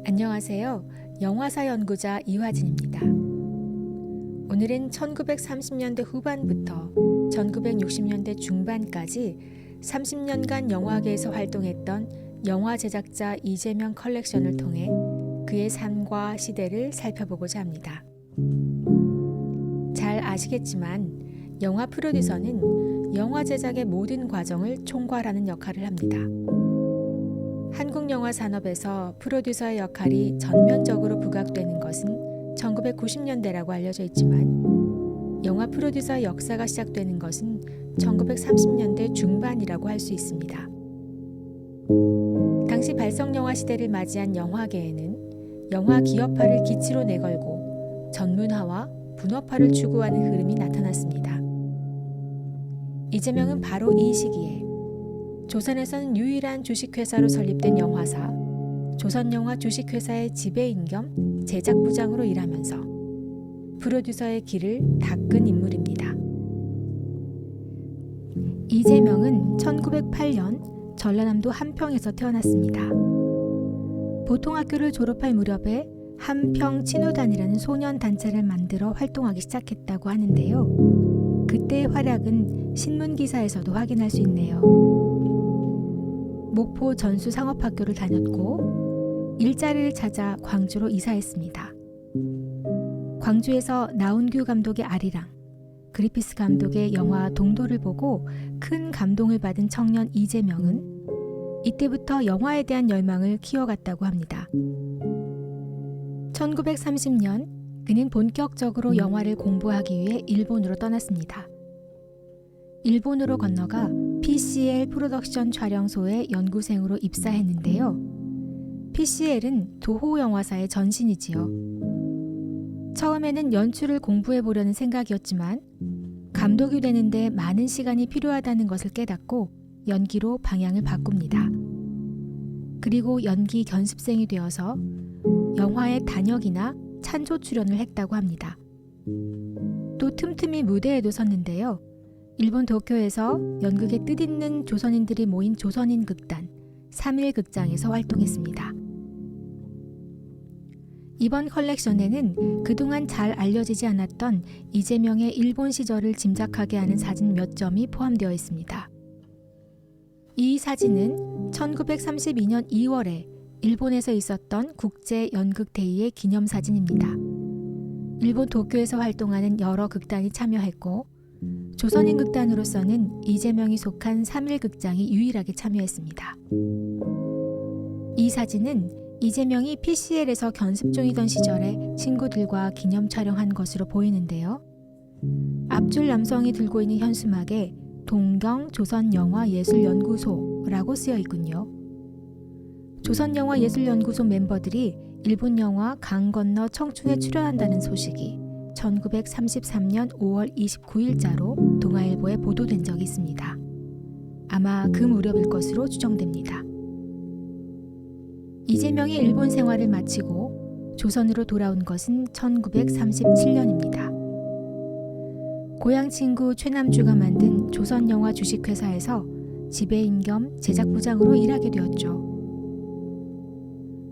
안녕하세요. 영화사 연구자 이화진입니다. 오늘은 1930년대 후반부터 1960년대 중반까지 30년간 영화계에서 활동했던 영화 제작자 이재명 컬렉션을 통해 그의 삶과 시대를 살펴보고자 합니다. 잘 아시겠지만 영화 프로듀서는 영화 제작의 모든 과정을 총괄하는 역할을 합니다. 한국 영화 산업에서 프로듀서의 역할이 전면적으로 부각되는 것은 1990년대라고 알려져 있지만 영화 프로듀서의 역사가 시작되는 것은 1930년대 중반이라고 할 수 있습니다. 당시 발성영화 시대를 맞이한 영화계에는 영화 기업화를 기치로 내걸고 전문화와 분업화를 추구하는 흐름이 나타났습니다. 이재명은 바로 이 시기에 조선에서는 유일한 주식회사로 설립된 영화사 조선영화 주식회사의 지배인 겸 제작부장으로 일하면서 프로듀서의 길을 닦은 인물입니다. 이재명은 1908년 전라남도 함평에서 태어났습니다. 보통학교를 졸업할 무렵에 함평친후단이라는 소년단체를 만들어 활동하기 시작했다고 하는데요. 그때의 활약은 신문기사에서도 확인할 수 있네요. 목포 전수상업학교를 다녔고 일자리를 찾아 광주로 이사했습니다. 광주에서 나운규 감독의 아리랑, 그리피스 감독의 영화 동도를 보고 큰 감동을 받은 청년 이재명은 이때부터 영화에 대한 열망을 키워갔다고 합니다. 1930년 그는 본격적으로 영화를 공부하기 위해 일본으로 떠났습니다. 일본으로 건너가 PCL 프로덕션 촬영소의 연구생으로 입사했는데요. PCL은 도호 영화사의 전신이지요. 처음에는 연출을 공부해보려는 생각이었지만 감독이 되는데 많은 시간이 필요하다는 것을 깨닫고 연기로 방향을 바꿉니다. 그리고 연기 견습생이 되어서 영화의 단역이나 찬조 출연을 했다고 합니다. 또 틈틈이 무대에도 섰는데요. 일본 도쿄에서 연극의 뜻있는 조선인들이 모인 조선인 극단 3.1극장에서 활동했습니다. 이번 컬렉션에는 그동안 잘 알려지지 않았던 이재명의 일본 시절을 짐작하게 하는 사진 몇 점이 포함되어 있습니다. 이 사진은 1932년 2월에 일본에서 있었던 국제연극대회의 기념사진입니다. 일본 도쿄에서 활동하는 여러 극단이 참여했고 조선인 극단으로서는 이재명이 속한 3.1극장이 유일하게 참여했습니다. 이 사진은 이재명이 PCL에서 견습 중이던 시절에 친구들과 기념 촬영한 것으로 보이는데요. 앞줄 남성이 들고 있는 현수막에 동경 조선영화예술연구소라고 쓰여 있군요. 조선영화예술연구소 멤버들이 일본 영화 강 건너 청춘에 출연한다는 소식이 1933년 5월 29일자로 동아일보에 보도된 적이 있습니다. 아마 그 무렵일 것으로 추정됩니다. 이재명이 일본 생활을 마치고 조선으로 돌아온 것은 1937년입니다. 고향 친구 최남주가 만든 조선영화 주식회사에서 지배인 겸 제작부장으로 일하게 되었죠.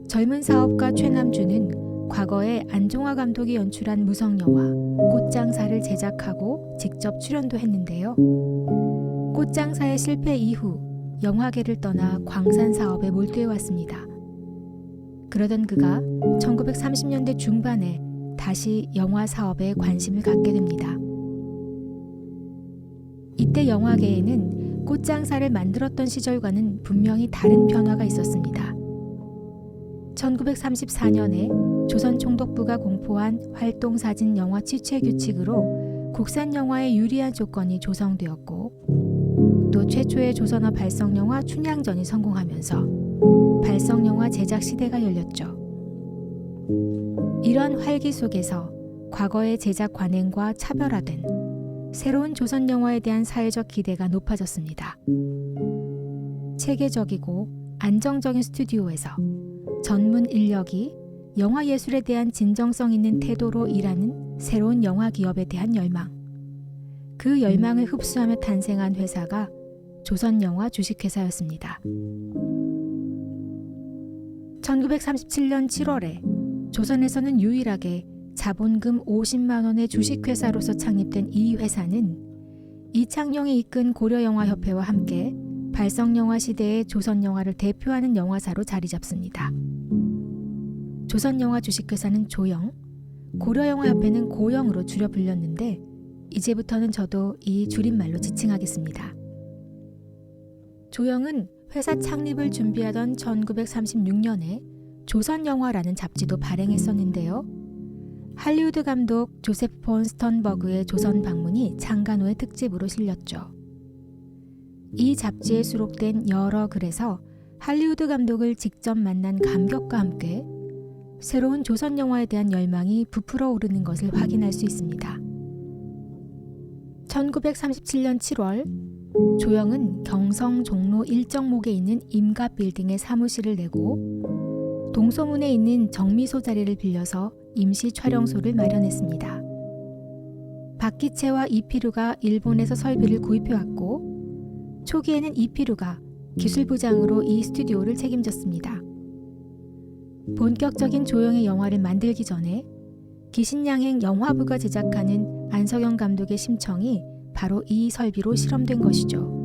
젊은 사업가 최남주는 과거에 안종화 감독이 연출한 무성영화 꽃장사를 제작하고 직접 출연도 했는데요. 꽃장사의 실패 이후 영화계를 떠나 광산 사업에 몰두해왔습니다. 그러던 그가 1930년대 중반에 다시 영화 사업에 관심을 갖게 됩니다. 이때 영화계에는 꽃장사를 만들었던 시절과는 분명히 다른 변화가 있었습니다. 1934년에 조선총독부가 공포한 활동사진 영화 취재 규칙으로 국산 영화에 유리한 조건이 조성되었고 또 최초의 조선어 발성영화 춘향전이 성공하면서 발성영화 제작 시대가 열렸죠. 이런 활기 속에서 과거의 제작 관행과 차별화된 새로운 조선 영화에 대한 사회적 기대가 높아졌습니다. 체계적이고 안정적인 스튜디오에서 전문 인력이 영화 예술에 대한 진정성 있는 태도로 일하는 새로운 영화 기업에 대한 열망. 그 열망을 흡수하며 탄생한 회사가 조선영화 주식회사였습니다. 1937년 7월에 조선에서는 유일하게 자본금 50만 원의 주식회사로서 창립된 이 회사는 이창용이 이끈 고려영화협회와 함께 발성영화 시대의 조선영화를 대표하는 영화사로 자리 잡습니다. 조선영화 주식회사는 조영, 고려영화협회는 고영으로 줄여 불렸는데 이제부터는 저도 이 줄임말로 지칭하겠습니다. 조영은 회사 창립을 준비하던 1936년에 조선영화라는 잡지도 발행했었는데요. 할리우드 감독 조세프 폰 스턴버그의 조선 방문이 창간호의 특집으로 실렸죠. 이 잡지에 수록된 여러 글에서 할리우드 감독을 직접 만난 감격과 함께 새로운 조선 영화에 대한 열망이 부풀어 오르는 것을 확인할 수 있습니다. 1937년 7월 조영은 경성 종로 일정목에 있는 임갑 빌딩에 사무실을 내고 동소문에 있는 정미소 자리를 빌려서 임시 촬영소를 마련했습니다. 박기채와 이피루가 일본에서 설비를 구입해왔고 초기에는 이피루가 기술부장으로 이 스튜디오를 책임졌습니다. 본격적인 조영의 영화를 만들기 전에 기신양행 영화부가 제작하는 안석영 감독의 심청이 바로 이 설비로 실험된 것이죠.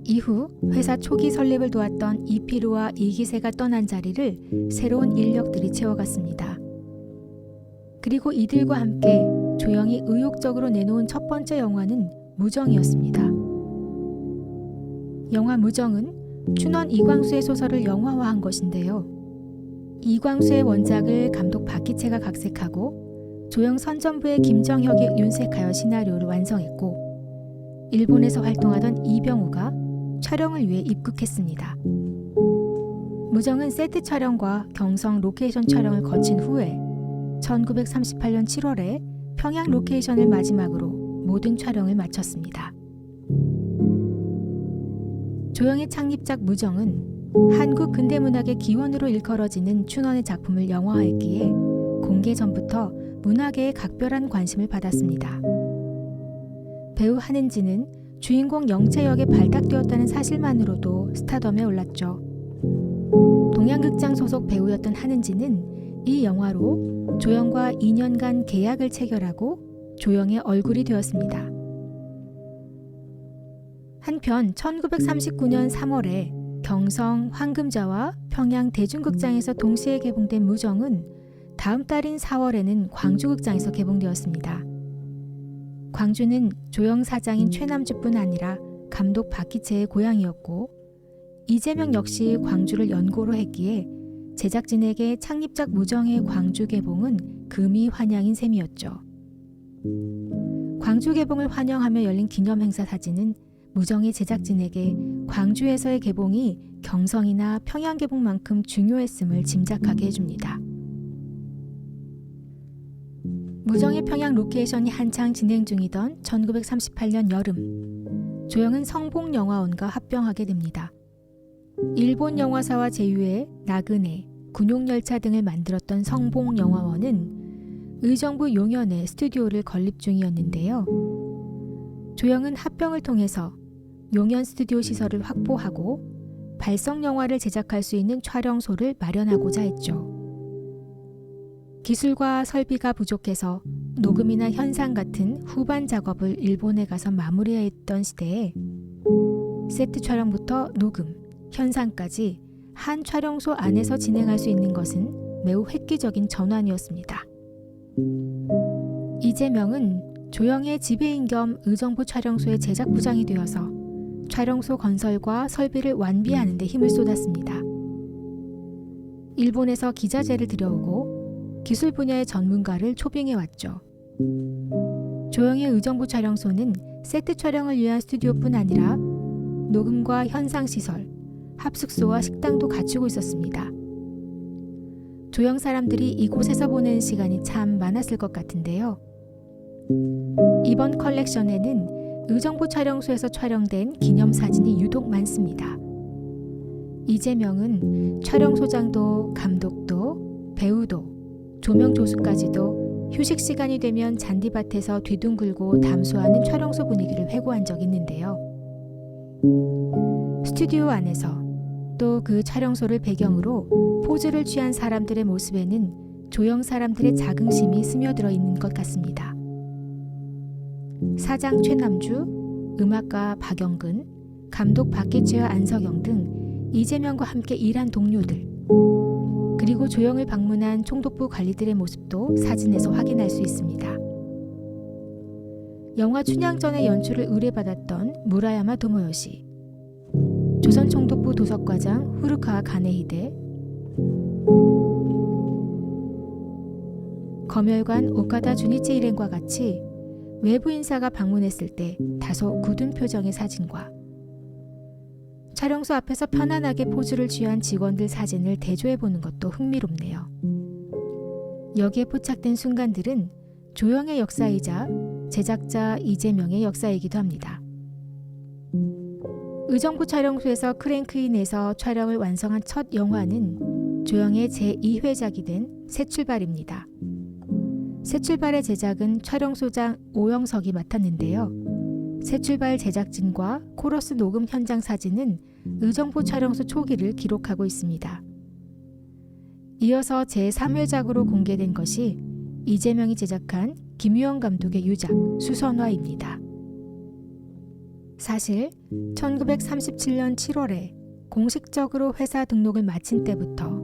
이후 회사 초기 설립을 도왔던 이피루와 이기세가 떠난 자리를 새로운 인력들이 채워갔습니다. 그리고 이들과 함께 조영이 의욕적으로 내놓은 첫 번째 영화는 무정이었습니다. 영화 무정은 춘원 이광수의 소설을 영화화한 것인데요. 이광수의 원작을 감독 박기채가 각색하고 조영 선전부의 김정혁이 윤색하여 시나리오를 완성했고 일본에서 활동하던 이병우가 촬영을 위해 입국했습니다. 무정은 세트 촬영과 경성 로케이션 촬영을 거친 후에 1938년 7월에 평양 로케이션을 마지막으로 모든 촬영을 마쳤습니다. 조영의 창립작 무정은 한국 근대문학의 기원으로 일컬어지는 춘원의 작품을 영화화했기에 공개 전부터 문화계의 각별한 관심을 받았습니다. 배우 한은지는 주인공 영채 역에 발탁되었다는 사실만으로도 스타덤에 올랐죠. 동양극장 소속 배우였던 한은지는 이 영화로 조영과 2년간 계약을 체결하고 조영의 얼굴이 되었습니다. 한편 1939년 3월에 경성 황금자와 평양 대중극장에서 동시에 개봉된 무정은 다음 달인 4월에는 광주극장에서 개봉되었습니다. 광주는 조영 사장인 최남주뿐 아니라 감독 박기채의 고향이었고 이재명 역시 광주를 연고로 했기에 제작진에게 창립작 무정의 광주 개봉은 금이 환영인 셈이었죠. 광주 개봉을 환영하며 열린 기념행사 사진은 무정의 제작진에게 광주에서의 개봉이 경성이나 평양 개봉만큼 중요했음을 짐작하게 해줍니다. 무정의 평양 로케이션이 한창 진행 중이던 1938년 여름, 조영은 성봉영화원과 합병하게 됩니다. 일본 영화사와 제휴해 나그네, 군용열차 등을 만들었던 성봉영화원은 의정부 용현에 스튜디오를 건립 중이었는데요. 조영은 합병을 통해서 용현 스튜디오 시설을 확보하고 발성영화를 제작할 수 있는 촬영소를 마련하고자 했죠. 기술과 설비가 부족해서 녹음이나 현상 같은 후반 작업을 일본에 가서 마무리해야 했던 시대에 세트 촬영부터 녹음, 현상까지 한 촬영소 안에서 진행할 수 있는 것은 매우 획기적인 전환이었습니다. 이재명은 조영의 지배인 겸 의정부 촬영소의 제작부장이 되어서 촬영소 건설과 설비를 완비하는 데 힘을 쏟았습니다. 일본에서 기자재를 들여오고 기술 분야의 전문가를 초빙해왔죠. 조영의 의정부 촬영소는 세트 촬영을 위한 스튜디오뿐 아니라 녹음과 현상시설, 합숙소와 식당도 갖추고 있었습니다. 조영 사람들이 이곳에서 보내는 시간이 참 많았을 것 같은데요. 이번 컬렉션에는 의정부 촬영소에서 촬영된 기념사진이 유독 많습니다. 이재명은 촬영소장도 감독도 배우도 조명 조수까지도 휴식 시간이 되면 잔디밭에서 뒤둥글고 담소하는 촬영소 분위기를 회고한 적이 있는데요. 스튜디오 안에서 또 그 촬영소를 배경으로 포즈를 취한 사람들의 모습에는 조형 사람들의 자긍심이 스며들어 있는 것 같습니다. 사장 최남주, 음악가 박영근, 감독 박기채와 안석영 등 이재명과 함께 일한 동료들, 그리고 조형을 방문한 총독부 관리들의 모습도 사진에서 확인할 수 있습니다. 영화 춘향전의 연출을 의뢰받았던 무라야마 도모요시, 조선 총독부 도서과장 후르카와 가네히데, 검열관 오카다 주니치 일행과 같이 외부 인사가 방문했을 때 다소 굳은 표정의 사진과 촬영소 앞에서 편안하게 포즈를 취한 직원들 사진을 대조해보는 것도 흥미롭네요. 여기에 포착된 순간들은 조형의 역사이자 제작자 이재명의 역사이기도 합니다. 의정부 촬영소에서 크랭크인에서 촬영을 완성한 첫 영화는 조형의 제2회작이 된 새출발입니다. 새출발의 제작은 촬영소장 오영석이 맡았는데요. 새출발 제작진과 코러스 녹음 현장 사진은 의정부 촬영소 초기를 기록하고 있습니다. 이어서 제3회작으로 공개된 것이 이재명이 제작한 김유영 감독의 유작 수선화입니다. 사실 1937년 7월에 공식적으로 회사 등록을 마친 때부터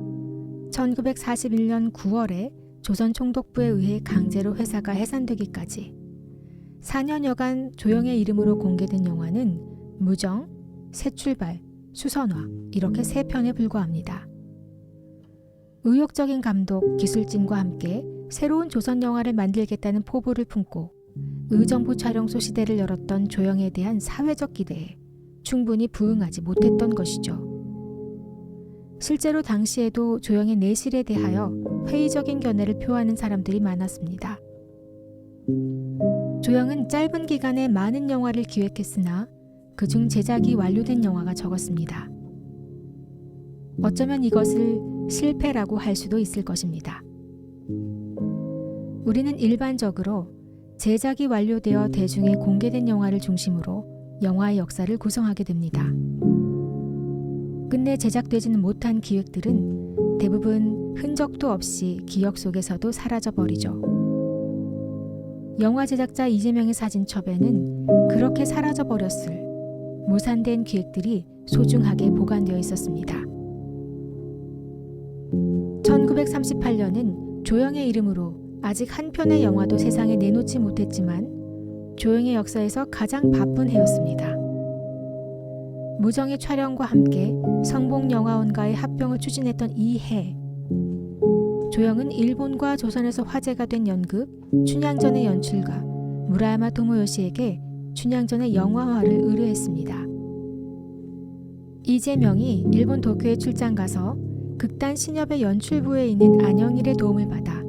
1941년 9월에 조선 총독부에 의해 강제로 회사가 해산되기까지 4년여간 조형의 이름으로 공개된 영화는 무정, 새출발, 수선화 이렇게 3편에 불과합니다. 의욕적인 감독, 기술진과 함께 새로운 조선 영화를 만들겠다는 포부를 품고 의정부 촬영소 시대를 열었던 조형에 대한 사회적 기대에 충분히 부응하지 못했던 것이죠. 실제로 당시에도 조형의 내실에 대하여 회의적인 견해를 표하는 사람들이 많았습니다. 조형은 짧은 기간에 많은 영화를 기획했으나 그중 제작이 완료된 영화가 적었습니다. 어쩌면 이것을 실패라고 할 수도 있을 것입니다. 우리는 일반적으로 제작이 완료되어 대중에 공개된 영화를 중심으로 영화의 역사를 구성하게 됩니다. 끝내 제작되지는 못한 기획들은 대부분 흔적도 없이 기억 속에서도 사라져버리죠. 영화 제작자 이재명의 사진첩에는 그렇게 사라져버렸을 무산된 기획들이 소중하게 보관되어 있었습니다. 1938년은 조형의 이름으로 아직 한 편의 영화도 세상에 내놓지 못했지만 조형의 역사에서 가장 바쁜 해였습니다. 무정의 촬영과 함께 성봉영화원과의 합병을 추진했던 이 해, 조형은 일본과 조선에서 화제가 된 연극 춘향전의 연출가 무라야마 도모요시에게 춘향전의 영화화를 의뢰했습니다. 이재명이 일본 도쿄에 출장 가서 극단 신협의 연출부에 있는 안영일의 도움을 받아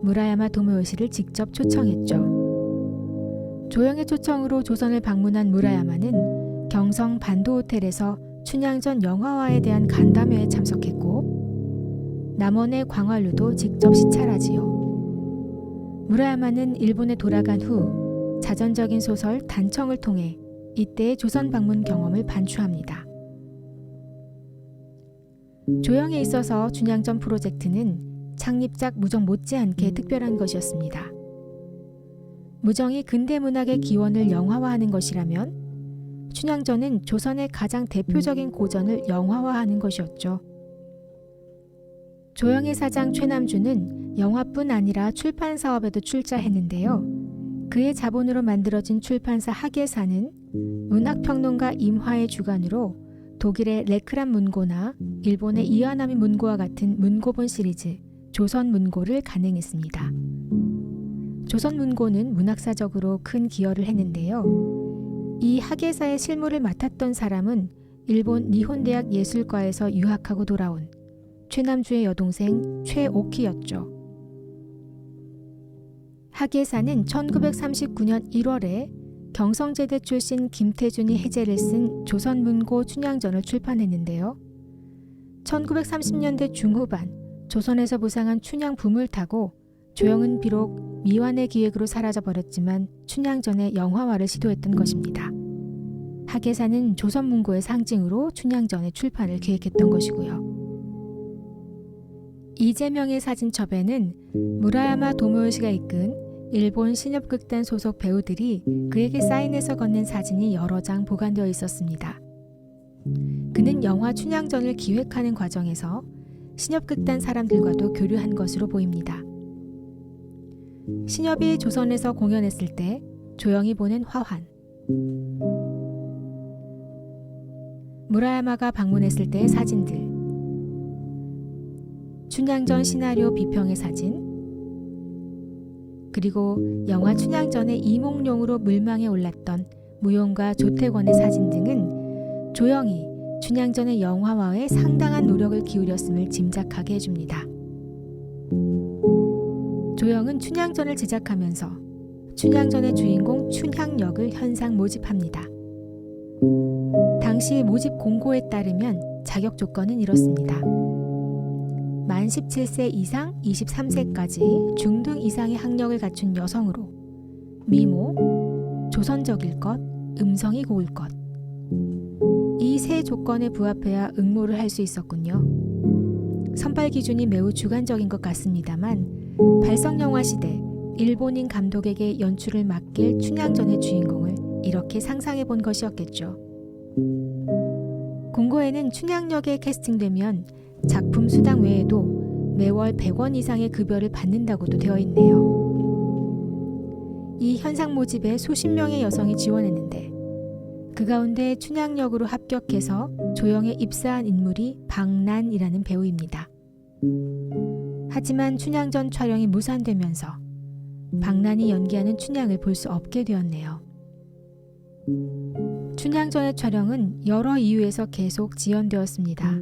무라야마 도모요시를 직접 초청했죠. 조형의 초청으로 조선을 방문한 무라야마는 경성 반도호텔에서 춘향전 영화화에 대한 간담회에 참석했고 남원의 광활루도 직접 시찰하지요. 무라야마는 일본에 돌아간 후 자전적인 소설 단청을 통해 이때의 조선 방문 경험을 반추합니다. 조형에 있어서 춘향전 프로젝트는 창립작 무정 못지않게 특별한 것이었습니다. 무정이 근대 문학의 기원을 영화화하는 것이라면 춘향전은 조선의 가장 대표적인 고전을 영화화하는 것이었죠. 조형의 사장 최남주는 영화뿐 아니라 출판 사업에도 출자했는데요. 그의 자본으로 만들어진 출판사 하계사는 문학평론가 임화의 주관으로 독일의 레크란 문고나 일본의 이와나미 문고와 같은 문고본 시리즈 조선 문고를 간행했습니다. 조선 문고는 문학사적으로 큰 기여를 했는데요. 이 하계사의 실무를 맡았던 사람은 일본 니혼대학 예술과에서 유학하고 돌아온 최남주의 여동생 최오키였죠. 하계사는 1939년 1월에 경성제대 출신 김태준이 해제를 쓴 조선문고 춘향전을 출판했는데요. 1930년대 중후반 조선에서 부상한 춘향 붐을 타고 조영은 비록 미완의 기획으로 사라져버렸지만 춘향전의 영화화를 시도했던 것입니다. 학예사는 조선문고의 상징으로 춘향전의 출판을 계획했던 것이고요. 이재명의 사진첩에는 무라야마 도모요시가 이끈 일본 신협극단 소속 배우들이 그에게 사인해서 건넨 사진이 여러 장 보관되어 있었습니다. 그는 영화 춘향전을 기획하는 과정에서 신협극단 사람들과도 교류한 것으로 보입니다. 신협이 조선에서 공연했을 때 조영이 보낸 화환, 무라야마가 방문했을 때의 사진들, 춘향전 시나리오 비평의 사진, 그리고 영화 춘향전의 이몽룡으로 물망에 올랐던 무용가 조태권의 사진 등은 조영이 춘향전의 영화화에 상당한 노력을 기울였음을 짐작하게 해줍니다. 조영은 춘향전을 제작하면서 춘향전의 주인공 춘향역을 현상 모집합니다. 당시 모집 공고에 따르면 자격 조건은 이렇습니다. 만 17세 이상 23세까지 중등 이상의 학력을 갖춘 여성으로 미모, 조선적일 것, 음성이 고울 것. 이 세 조건에 부합해야 응모를 할 수 있었군요. 선발 기준이 매우 주관적인 것 같습니다만 발성영화 시대 일본인 감독에게 연출을 맡길 춘향전의 주인공을 이렇게 상상해 본 것이었겠죠. 공고에는 춘향역에 캐스팅되면 작품 수당 외에도 매월 100원 이상의 급여를 받는다고도 되어 있네요. 이 현상 모집에 수십 명의 여성이 지원했는데 그 가운데 춘향역으로 합격해서 조영에 입사한 인물이 박난이라는 배우입니다. 하지만 춘향전 촬영이 무산되면서 박난이 연기하는 춘향을 볼 수 없게 되었네요. 춘향전의 촬영은 여러 이유에서 계속 지연되었습니다.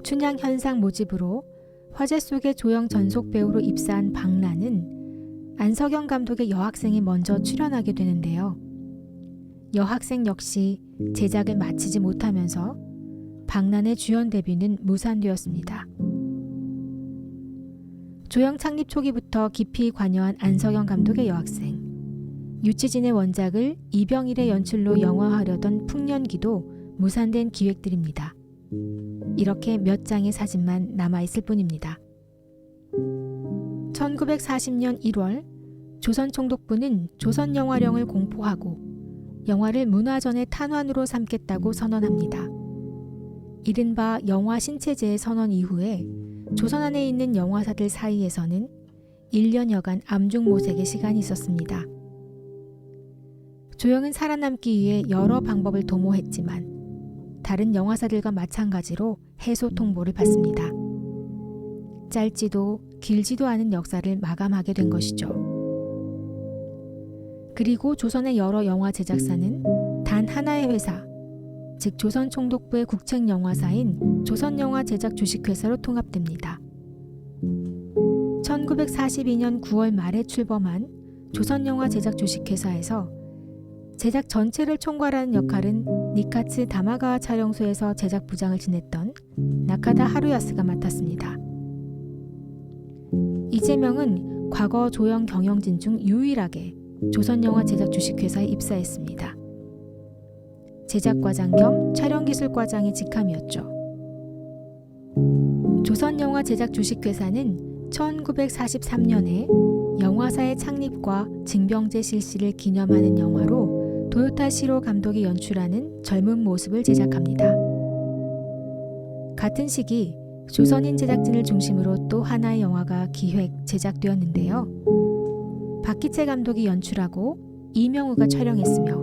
춘향 현상 모집으로 화제 속의 조영 전속 배우로 입사한 박난은 안석영 감독의 여학생이 먼저 출연하게 되는데요. 여학생 역시 제작을 마치지 못하면서 박난의 주연 데뷔는 무산되었습니다. 조영 창립 초기부터 깊이 관여한 안석영 감독의 여학생, 유치진의 원작을 이병일의 연출로 영화화하려던 풍년기도 무산된 기획들입니다. 이렇게 몇 장의 사진만 남아있을 뿐입니다. 1940년 1월 조선총독부는 조선영화령을 공포하고 영화를 문화전의 탄환으로 삼겠다고 선언합니다. 이른바 영화 신체제의 선언 이후에 조선 안에 있는 영화사들 사이에서는 1년여간 암중모색의 시간이 있었습니다. 조영은 살아남기 위해 여러 방법을 도모했지만 다른 영화사들과 마찬가지로 해소 통보를 받습니다. 짧지도 길지도 않은 역사를 마감하게 된 것이죠. 그리고 조선의 여러 영화 제작사는 단 하나의 회사, 즉 조선총독부의 국책영화사인 조선영화제작주식회사로 통합됩니다. 1942년 9월 말에 출범한 조선영화제작주식회사에서 제작 전체를 총괄하는 역할은 니카츠 다마가와 촬영소에서 제작 부장을 지냈던 나카다 하루야스가 맡았습니다. 이재명은 과거 조영 경영진 중 유일하게 조선영화 제작 주식회사에 입사했습니다. 제작과장 겸 촬영기술과장의 직함이었죠. 조선영화 제작 주식회사는 1943년에 영화사의 창립과 징병제 실시를 기념하는 영화로 도요타 시로 감독이 연출하는 젊은 모습을 제작합니다. 같은 시기 조선인 제작진을 중심으로 또 하나의 영화가 기획, 제작되었는데요. 박기채 감독이 연출하고 이명우가 촬영했으며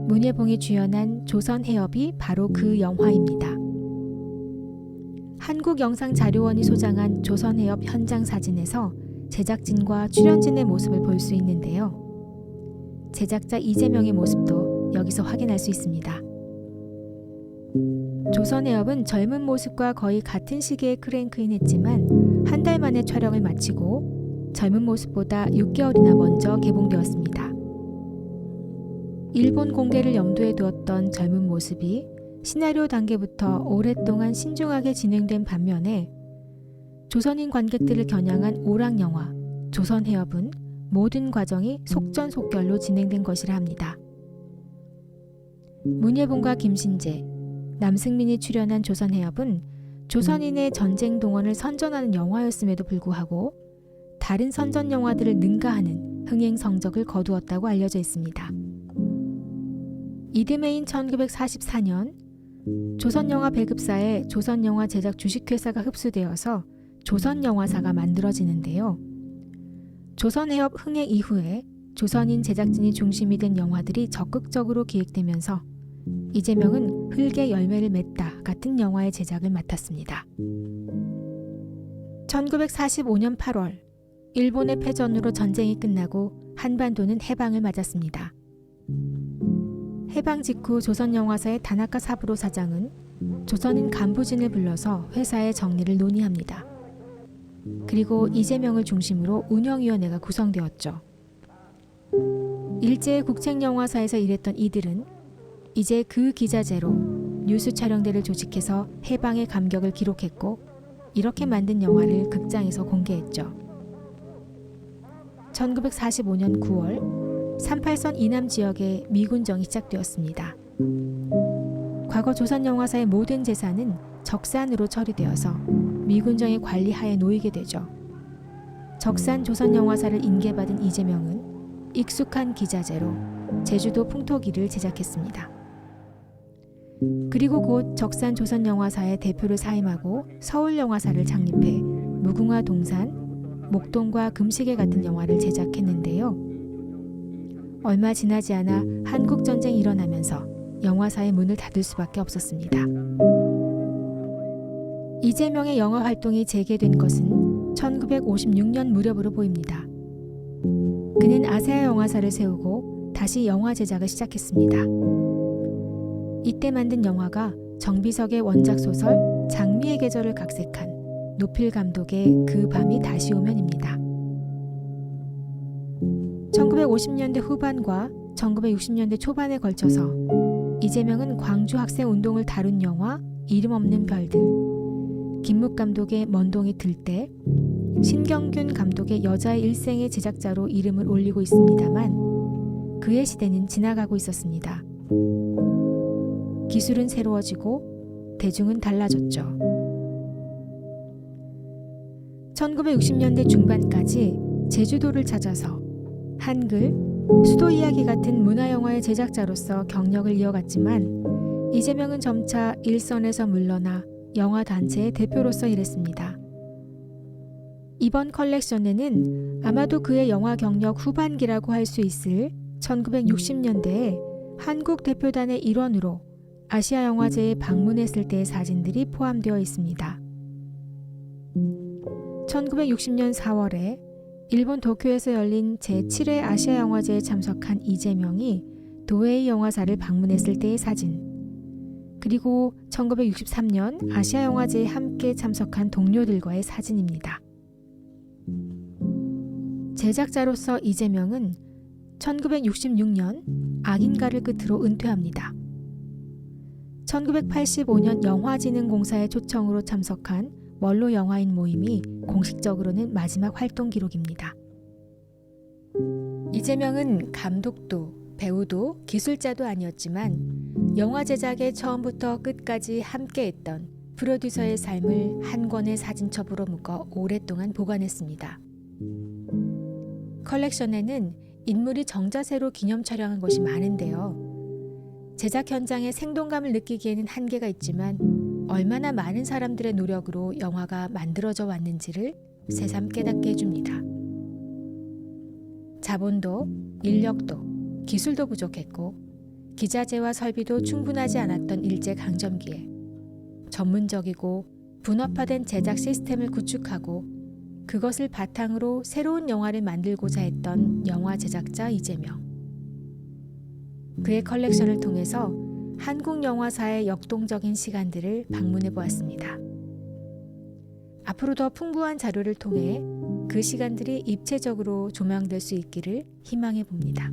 문예봉이 주연한 조선해협이 바로 그 영화입니다. 한국영상자료원이 소장한 조선해협 현장 사진에서 제작진과 출연진의 모습을 볼 수 있는데요. 제작자 이재명의 모습도 여기서 확인할 수 있습니다. 조선해협은 젊은 모습과 거의 같은 시기에 크랭크인했지만 한 달 만에 촬영을 마치고 젊은 모습보다 6개월이나 먼저 개봉되었습니다. 일본 공개를 염두에 두었던 젊은 모습이 시나리오 단계부터 오랫동안 신중하게 진행된 반면에 조선인 관객들을 겨냥한 오락영화 조선해협은 모든 과정이 속전속결로 진행된 것이라 합니다. 문예분과 김신재, 남승민이 출연한 조선해협은 조선인의 전쟁 동원을 선전하는 영화였음에도 불구하고 다른 선전 영화들을 능가하는 흥행 성적을 거두었다고 알려져 있습니다. 이듬해인 1944년 조선영화 배급사에 조선영화 제작 주식회사가 흡수되어서 조선영화사가 만들어지는데요. 조선해협 흥행 이후에 조선인 제작진이 중심이 된 영화들이 적극적으로 기획되면서 이재명은 흙의 열매를 맺다 같은 영화의 제작을 맡았습니다. 1945년 8월 일본의 패전으로 전쟁이 끝나고 한반도는 해방을 맞았습니다. 해방 직후 조선영화사의 다나카 사부로 사장은 조선인 간부진을 불러서 회사의 정리를 논의합니다. 그리고 이재명을 중심으로 운영위원회가 구성되었죠. 일제의 국책영화사에서 일했던 이들은 이제 그 기자재로 뉴스 촬영대를 조직해서 해방의 감격을 기록했고 이렇게 만든 영화를 극장에서 공개했죠. 1945년 9월 38선 이남 지역에 미군정이 시작되었습니다. 과거 조선영화사의 모든 재산은 적산으로 처리되어서 미군정의 관리하에 놓이게 되죠. 적산 조선영화사를 인계받은 이재명은 익숙한 기자재로 제주도 풍토기를 제작했습니다. 그리고 곧 적산 조선영화사의 대표를 사임하고 서울영화사를 창립해 무궁화 동산, 목동과 금시계 같은 영화를 제작했는데요. 얼마 지나지 않아 한국전쟁이 일어나면서 영화사의 문을 닫을 수밖에 없었습니다. 이재명의 영화 활동이 재개된 것은 1956년 무렵으로 보입니다. 그는 아세아 영화사를 세우고 다시 영화 제작을 시작했습니다. 이때 만든 영화가 정비석의 원작 소설 장미의 계절을 각색한 노필 감독의 그 밤이 다시 오면입니다. 1950년대 후반과 1960년대 초반에 걸쳐서 이재명은 광주 학생 운동을 다룬 영화 이름 없는 별들, 김묵 감독의 먼동이 들 때, 신경균 감독의 여자의 일생의 제작자로 이름을 올리고 있습니다만 그의 시대는 지나가고 있었습니다. 기술은 새로워지고 대중은 달라졌죠. 1960년대 중반까지 제주도를 찾아서 한글, 수도 이야기 같은 문화영화의 제작자로서 경력을 이어갔지만 이재명은 점차 일선에서 물러나 영화 단체의 대표로서 일했습니다. 이번 컬렉션에는 아마도 그의 영화 경력 후반기라고 할 수 있을 1960년대에 한국 대표단의 일원으로 아시아 영화제에 방문했을 때의 사진들이 포함되어 있습니다. 1960년 4월에 일본 도쿄에서 열린 제7회 아시아 영화제에 참석한 이재명이 도에이 영화사를 방문했을 때의 사진, 그리고 1963년 아시아 영화제에 함께 참석한 동료들과의 사진입니다. 제작자로서 이재명은 1966년 악인가를 끝으로 은퇴합니다. 1985년 영화진흥공사의 초청으로 참석한 원로 영화인 모임이 공식적으로는 마지막 활동 기록입니다. 이재명은 감독도 배우도 기술자도 아니었지만 영화 제작에 처음부터 끝까지 함께했던 프로듀서의 삶을 한 권의 사진첩으로 묶어 오랫동안 보관했습니다. 컬렉션에는 인물이 정자세로 기념 촬영한 것이 많은데요. 제작 현장의 생동감을 느끼기에는 한계가 있지만 얼마나 많은 사람들의 노력으로 영화가 만들어져 왔는지를 새삼 깨닫게 해줍니다. 자본도, 인력도, 기술도 부족했고 기자재와 설비도 충분하지 않았던 일제강점기에 전문적이고 분업화된 제작 시스템을 구축하고 그것을 바탕으로 새로운 영화를 만들고자 했던 영화 제작자 이재명. 그의 컬렉션을 통해서 한국 영화사의 역동적인 시간들을 방문해 보았습니다. 앞으로 더 풍부한 자료를 통해 그 시간들이 입체적으로 조명될 수 있기를 희망해 봅니다.